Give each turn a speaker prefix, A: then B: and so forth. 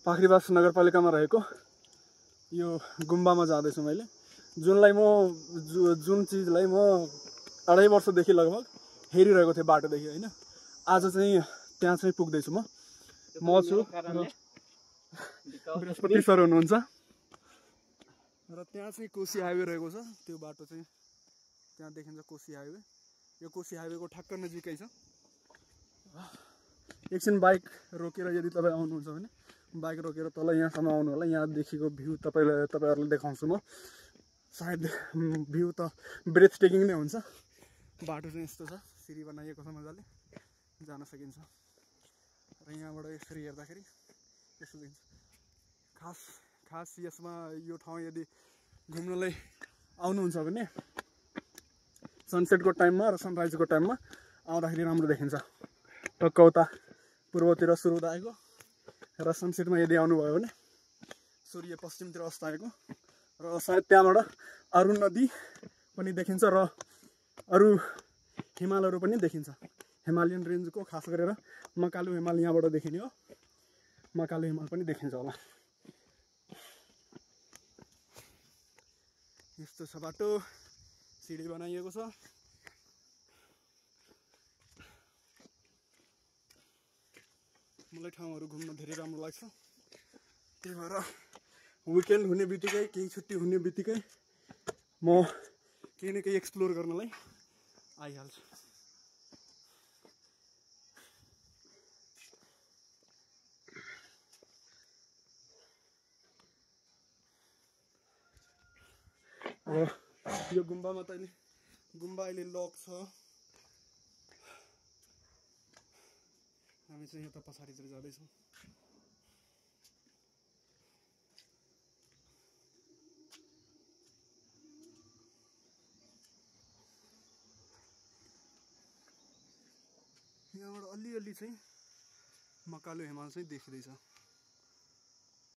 A: पाखरीबास नगरपालिकामा रहेको यो गुम्बामा जाँदैछु मैले, जुन चिजलाई म 2.5 वर्षदेखि लगभग हेरिरहेको थिएँ बाटोदेखि होइन। आज चाहिँ त्यहाँ चाहिँ पुग्दैछु म छु बृहस्पति सर हुनुहुन्छ र त्यहाँ चाहिँ कोशी हाइवे रहेको छ। त्यो बाटो चाहिँ त्यहाँ देखिन्छ कोशी हाइवे। यो कोशी हाइवेको ठ्याक्क नजिकै छ। एकछिन बाइक रोकेर यदि तपाईँ आउनुहुन्छ भने बाइक रोकेर तल यहाँसम्म आउनु होला। यहाँदेखिको भ्यू तपाईँहरूलाई देखाउँछु म। सायद भ्यू त ब्रेथ टेकिङ नै हुन्छ। बाटो चाहिँ यस्तो छ, सिरी बनाइएको छ, मजाले जान सकिन्छ। र यहाँबाट यसरी हेर्दाखेरि यस्तो देखिन्छ। खास यसमा यो ठाउँ यदि घुम्नलाई आउनुहुन्छ भने सनसेटको टाइममा र सनराइजको टाइममा आउँदाखेरि राम्रो देखिन्छ। टक्क उता पूर्वतिर सूर्योदय आएको र सनसेटमा यदि आउनुभयो भने सूर्य पश्चिमतिर अस्ताएको र सायद त्यहाँबाट अरू नदी पनि देखिन्छ र अरू हिमालहरू पनि देखिन्छ। हिमालयन रेन्जको खास गरेर मकालु हिमाल यहाँबाट देखिने हो। मकालु हिमाल पनि देखिन्छ होला। यस्तो छ बाटो, सिडी बनाइएको छ। मलाई ठाउँहरू घुम्न धेरै राम्रो लाग्छ। त्यही भएर विकेन्ड हुने बित्तिकै, केही छुट्टी हुने बित्तिकै म केही न केही एक्सप्लोर गर्नलाई आइहाल्छु। यो गुम्बामा त गुम्बा अहिले लक छ। हामी चाहिँ यता पछाडितिर जाँदैछौँ। यहाँबाट अलिअलि चाहिँ मकालु हिमाल चाहिँ देखिँदैछ।